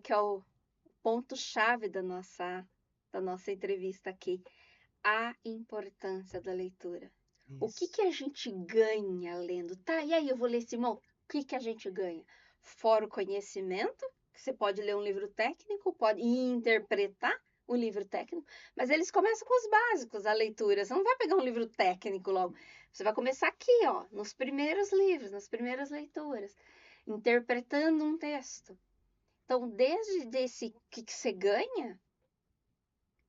que é o ponto-chave da nossa entrevista aqui. A importância da leitura. O que Isso. que a gente ganha lendo? Tá, e aí eu vou ler Simão? O que que a gente ganha? Fora o conhecimento, que você pode ler um livro técnico, pode interpretar um livro técnico, mas eles começam com os básicos, a leitura. Você não vai pegar um livro técnico logo. Você vai começar aqui, ó, nos primeiros livros, nas primeiras leituras, interpretando um texto. Então, desde esse que você ganha,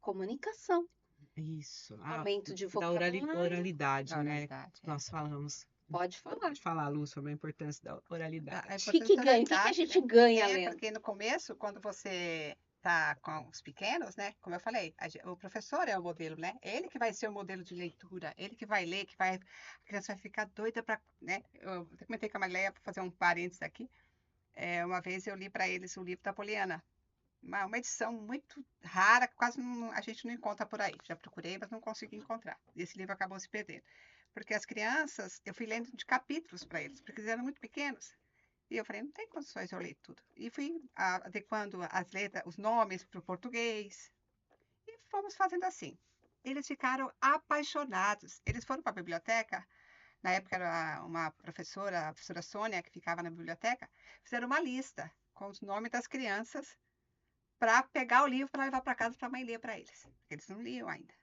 comunicação, Isso. aumento de Da vocabulário. oralidade, Da né? oralidade, é. Nós falamos. Pode falar. Pode falar, Lu, sobre a importância da A oralidade. O que que importância da ganha? O que que a oralidade, gente né? ganha É, lendo? porque no começo, quando você tá com os pequenos, né? Como eu falei, o professor é o modelo, né? Ele que vai ser o modelo de leitura, ele que vai ler, a criança vai ficar doida para, né? Eu até comentei com a Marileia para fazer um parênteses aqui. Uma vez eu li para eles o livro da Poliana, uma edição muito rara, que quase a gente não encontra por aí. Já procurei, mas não consegui encontrar. E esse livro acabou se perdendo. Porque as crianças, eu fui lendo de capítulos para eles, porque eles eram muito pequenos. E eu falei, não tem condições de eu ler tudo. E fui adequando as letras, os nomes para o português. E fomos fazendo assim. Eles ficaram apaixonados. Eles foram para a biblioteca. Na época era uma professora, a professora Sônia, que ficava na biblioteca. Fizeram uma lista com os nomes das crianças para pegar o livro para levar para casa para a mãe ler para eles. Porque eles não liam ainda.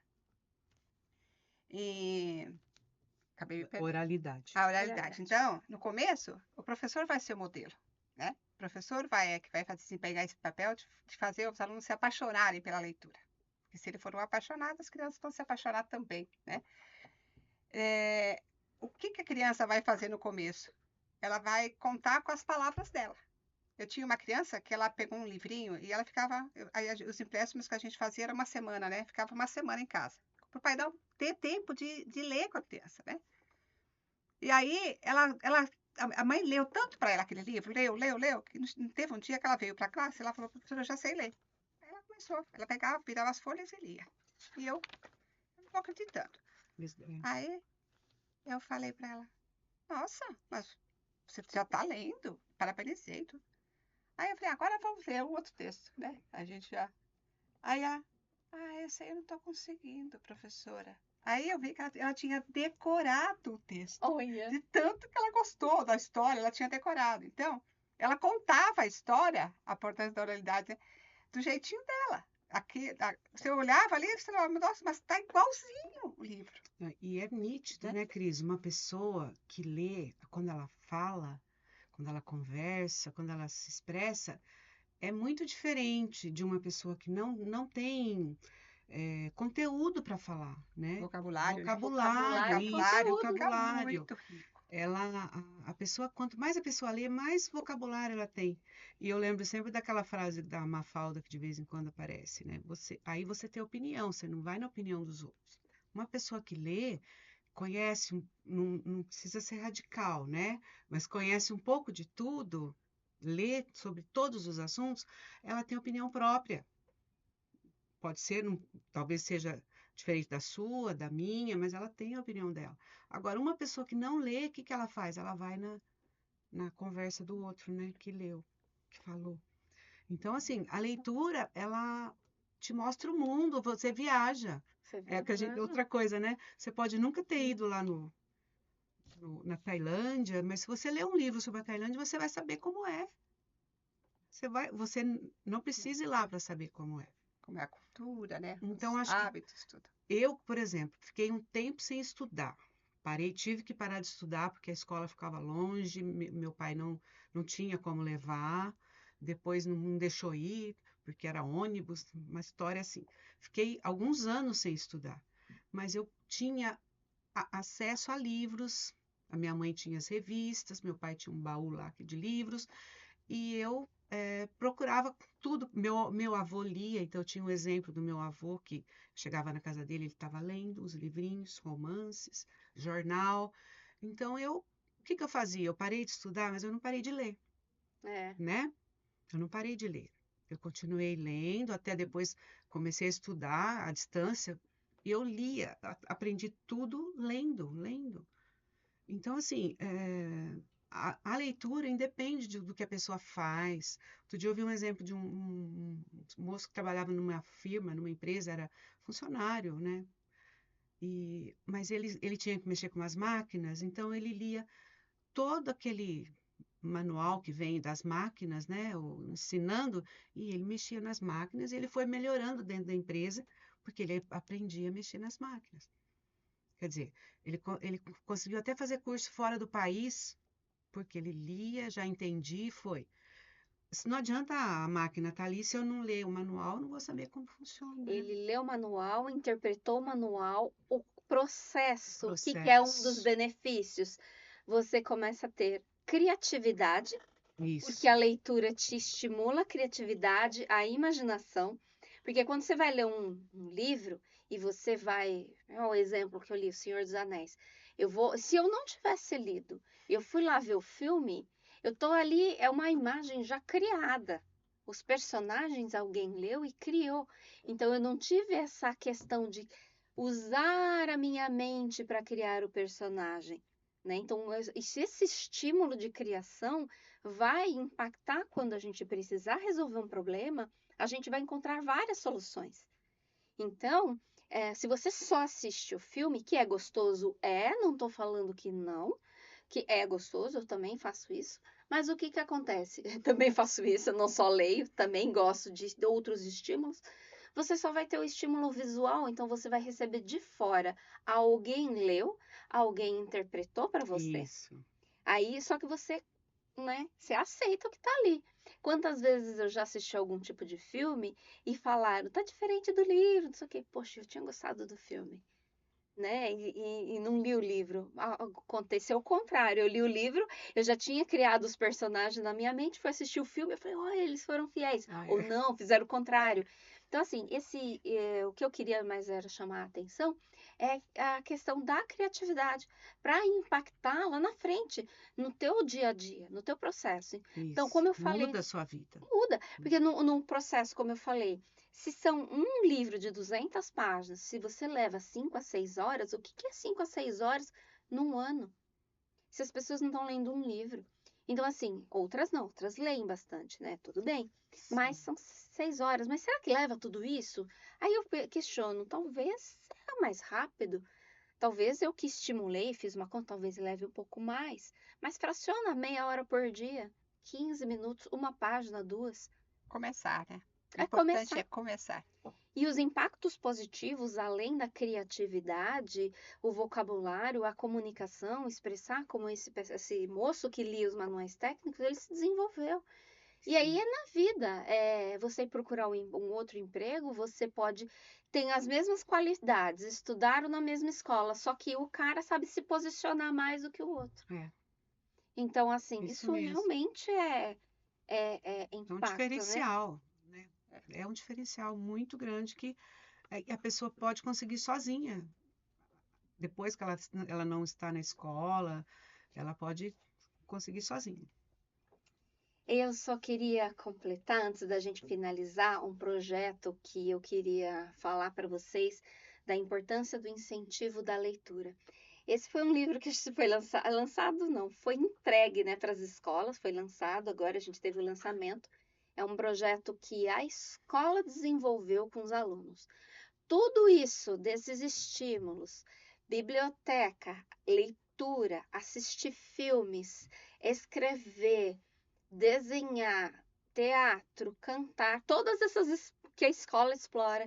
E acabei me perdendo. Oralidade. A oralidade. Então, no começo, o professor vai ser o modelo, né? O professor que vai desempenhar esse papel de fazer os alunos se apaixonarem pela leitura. Porque se ele for um apaixonado, as crianças vão se apaixonar também, né? O que a criança vai fazer no começo? Ela vai contar com as palavras dela. Eu tinha uma criança que ela pegou um livrinho e ela ficava. Aí os empréstimos que a gente fazia era uma semana, né? Ficava uma semana em casa. Para o pai não ter tempo de ler com a criança, né? E aí a mãe leu tanto para ela aquele livro, leu, que não teve um dia que ela veio para a classe e ela falou, professora, eu já sei ler. Aí ela começou, ela pegava, virava as folhas e lia. E eu não estou acreditando. Aí eu falei para ela, nossa, mas você já está lendo, parabenizei tudo. Aí eu falei, agora vamos ver o outro texto, né? A gente já. Aí esse aí eu não estou conseguindo, professora. Aí eu vi que ela tinha decorado o texto. Olha. De tanto que ela gostou da história, ela tinha decorado. Então, ela contava a história, a importância da oralidade, né, do jeitinho dela. Aqui, você olhava ali e você falava, nossa, mas está igualzinho o livro. E é nítido, Né? né, Cris? Uma pessoa que lê, quando ela fala, quando ela conversa, quando ela se expressa, é muito diferente de uma pessoa que não tem conteúdo para falar, né? Vocabulário, né? Vocabulário, isso, conteúdo. Fica vocabulário. muito rico. A pessoa, quanto mais a pessoa lê, mais vocabulário ela tem. E eu lembro sempre daquela frase da Mafalda que de vez em quando aparece, né? Aí você tem opinião, você não vai na opinião dos outros. Uma pessoa que lê, conhece, não precisa ser radical, né? Mas conhece um pouco de tudo, lê sobre todos os assuntos, ela tem opinião própria. Pode ser, talvez seja diferente da sua, da minha, mas ela tem a opinião dela. Agora, uma pessoa que não lê, o que ela faz? Ela vai na conversa do outro, né? Que leu, que falou. Então, assim, a leitura, ela te mostra o mundo, você viaja. Você Outra coisa, né? Você pode nunca ter ido lá na Tailândia, mas se você ler um livro sobre a Tailândia, você vai saber como é. Você não precisa ir lá para saber como é. Como é a cultura, né? Então, Os acho que hábitos, tudo. eu, por exemplo, fiquei um tempo sem estudar. Tive que parar de estudar porque a escola ficava longe, meu pai não tinha como levar, depois não deixou ir, porque era ônibus, uma história assim. Fiquei alguns anos sem estudar, mas eu tinha acesso a livros, a minha mãe tinha as revistas, meu pai tinha um baú lá de livros, e eu procurava tudo. Meu avô lia, então eu tinha um exemplo do meu avô que chegava na casa dele, ele estava lendo os livrinhos, romances, jornal. Então o que eu fazia? Eu parei de estudar, mas eu não parei de ler, É. né? Eu não parei de ler. Eu continuei lendo, até depois comecei a estudar à distância, e eu lia, aprendi tudo lendo. Então, assim, a leitura independe do que a pessoa faz. Outro dia eu vi um exemplo de um moço que trabalhava numa firma, numa empresa, era funcionário, né? Mas ele tinha que mexer com as máquinas, então ele lia todo aquele manual que vem das máquinas, né? Ensinando, e ele mexia nas máquinas e ele foi melhorando dentro da empresa, porque ele aprendia a mexer nas máquinas. Quer dizer, ele conseguiu até fazer curso fora do país, porque ele lia, já entendi, foi. Não adianta a máquina estar ali, se eu não ler o manual, eu não vou saber como funciona, né? Ele leu o manual, interpretou o manual, o processo, que é um dos Processo. benefícios. Você começa a ter criatividade, porque Isso. a leitura te estimula a criatividade, a imaginação. Porque quando você vai ler um livro e você vai. É o exemplo que eu li, O Senhor dos Anéis. Se eu não tivesse lido, eu fui lá ver o filme, eu tô ali, é uma imagem já criada. Os personagens alguém leu e criou. Então eu não tive essa questão de usar a minha mente para criar o personagem, né? Então esse estímulo de criação vai impactar quando a gente precisar resolver um problema, a gente vai encontrar várias soluções. Então, se você só assiste o filme, que é gostoso, não estou falando que não, que é gostoso, eu também faço isso, mas o que que acontece? Eu também faço isso, eu não só leio, também gosto de outros estímulos. Você só vai ter o estímulo visual, então você vai receber de fora. Alguém leu, alguém interpretou para você. Isso. Aí, só que você, né, você aceita o que tá ali. Quantas vezes eu já assisti algum tipo de filme e falaram, tá diferente do livro, não sei o quê. Poxa, eu tinha gostado do filme, né? E não li o livro. Aconteceu o contrário. Eu li o livro, eu já tinha criado os personagens na minha mente, fui assistir o filme, eu falei, olha, eles foram fiéis. Ah, Ou é. não, fizeram o contrário. Então, assim, o que eu queria mais era chamar a atenção é a questão da criatividade para impactar lá na frente, no teu dia a dia, no teu processo. Então, Isso. como eu falei, Muda a sua vida. muda, porque no processo, como eu falei, se são um livro de 200 páginas, se você leva 5 a 6 horas, o que que é 5 a 6 horas num ano? Se as pessoas não estão lendo um livro. Então, assim, outras não, outras leem bastante, né? Tudo bem. Mas Sim. são 6 horas. Mas será que leva tudo isso? Aí eu questiono, talvez seja mais rápido. Talvez eu que estimulei, fiz uma conta, talvez leve um pouco mais. Mas fraciona meia hora por dia, 15 minutos, uma página, duas. Começar, né? O É importante começar. é começar. E os impactos positivos, além da criatividade, o vocabulário, a comunicação, expressar como esse moço que lia os manuais técnicos, ele se desenvolveu. E aí Sim. é na vida. Você procurar um outro emprego, você pode ter as mesmas qualidades, estudaram na mesma escola, só que o cara sabe se posicionar mais do que o outro. É, Então, assim, isso isso mesmo. realmente é É um impacto, né? diferencial, né? É um diferencial muito grande que a pessoa pode conseguir sozinha. Depois que ela não está na escola, ela pode conseguir sozinha. Eu só queria completar, antes da gente finalizar, um projeto que eu queria falar para vocês da importância do incentivo da leitura. Esse foi um livro que foi lançado, não, foi entregue, né, para as escolas, foi lançado, agora a gente teve o lançamento. É um projeto que a escola desenvolveu com os alunos. Tudo isso, desses estímulos, biblioteca, leitura, assistir filmes, escrever, desenhar, teatro, cantar, todas essas que a escola explora,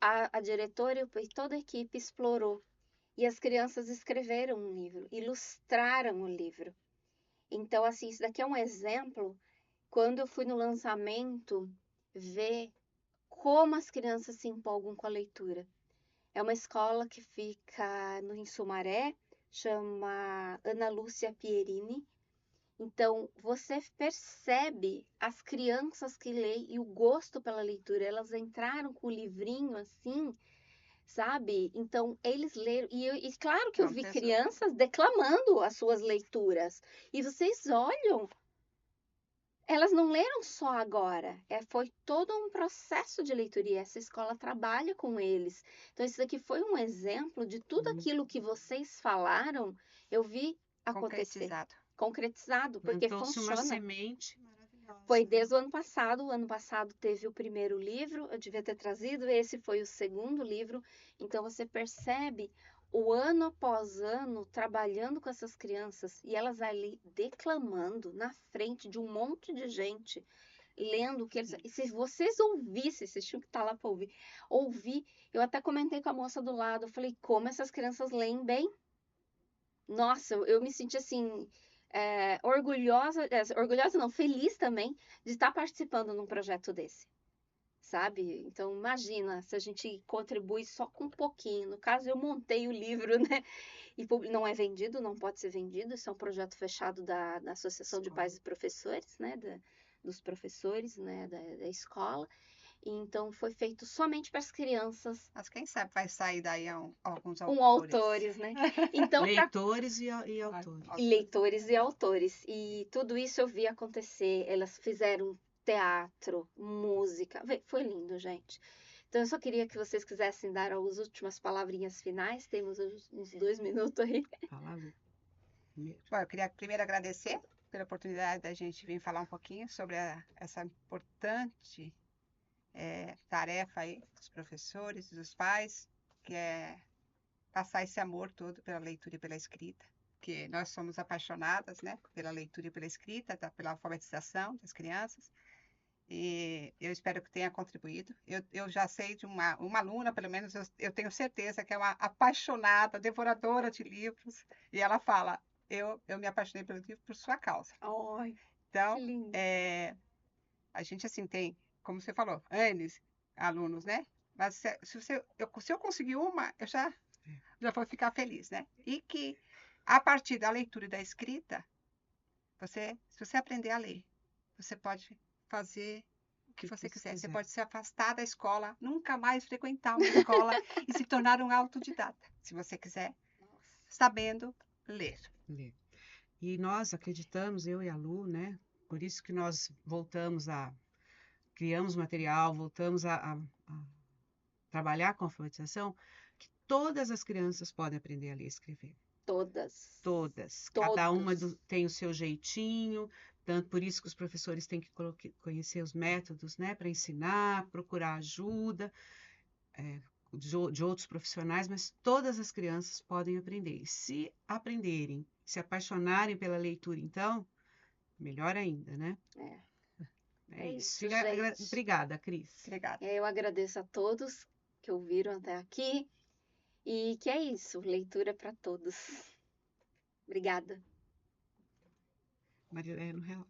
a diretora e toda a equipe explorou. E as crianças escreveram um livro, ilustraram o livro. Então, assim, isso daqui é um exemplo. Quando eu fui no lançamento, ver como as crianças se empolgam com a leitura. É uma escola que fica em Sumaré, chama Ana Lúcia Pierini. Então, você percebe as crianças que leem e o gosto pela leitura. Elas entraram com o livrinho assim, sabe? Então, eles leram. E claro que eu vi crianças declamando as suas leituras. E vocês olham, elas não leram só agora. Foi todo um processo de leitura e essa escola trabalha com eles. Então, isso aqui foi um exemplo de tudo aquilo que vocês falaram, eu vi acontecer. Concretizado. concretizado, porque Plantou-se uma funciona. semente maravilhosa. Foi desde o ano passado. O ano passado teve o primeiro livro, eu devia ter trazido, esse foi o segundo livro. Então você percebe o ano após ano trabalhando com essas crianças e elas ali declamando na frente de um monte de gente, lendo o que eles. E se vocês ouvissem, vocês tinham que estar lá para ouvir. Eu até comentei com a moça do lado, eu falei, como essas crianças leem bem. Nossa, eu me senti assim, orgulhosa, orgulhosa não, feliz também de estar participando num projeto desse, sabe? Então, imagina se a gente contribui só com um pouquinho. No caso, eu montei o livro, né? E não é vendido, não pode ser vendido. Isso é um projeto fechado da Associação de Pais e Professores, né? Dos professores, né? Da escola. E então, foi feito somente para as crianças. Mas quem sabe vai sair daí alguns Autores, né? Então, Leitores e autores. leitores e autores. E tudo isso eu vi acontecer. Elas fizeram teatro, música. Foi lindo, gente. Então, eu só queria que vocês quisessem dar as últimas palavrinhas finais. Temos uns 2 minutos aí. Palavra. Bom, eu queria primeiro agradecer pela oportunidade da gente vir falar um pouquinho sobre essa importante tarefa aí dos professores, dos pais, que é passar esse amor todo pela leitura e pela escrita, que nós somos apaixonadas, né, pela leitura e pela escrita, pela alfabetização das crianças, e eu espero que tenha contribuído. Eu já sei de uma aluna, pelo menos eu tenho certeza que é uma apaixonada, devoradora de livros, e ela fala, eu me apaixonei pelo livro por sua causa. Ai, Então, que lindo. a gente, assim, tem, como você falou, N alunos, né? Mas se eu conseguir uma, eu já vou ficar feliz, né? E que, a partir da leitura e da escrita, se você aprender a ler, você pode fazer o que você quiser. Você pode se afastar da escola, nunca mais frequentar uma escola e se tornar um autodidata, se você quiser, sabendo ler. E nós acreditamos, eu e a Lu, né? Por isso que nós criamos material, voltamos a trabalhar com a alfabetização, que todas as crianças podem aprender a ler e escrever. Todas. Cada uma tem o seu jeitinho, tanto por isso que os professores têm que conhecer os métodos, né, para ensinar, procurar ajuda de outros profissionais, mas todas as crianças podem aprender. E se aprenderem, se apaixonarem pela leitura, então, melhor ainda, né? É isso. Gente. Obrigada, Cris. Obrigada. Eu agradeço a todos que ouviram até aqui. E que é isso, leitura para todos. Obrigada. Marilene, no relógio.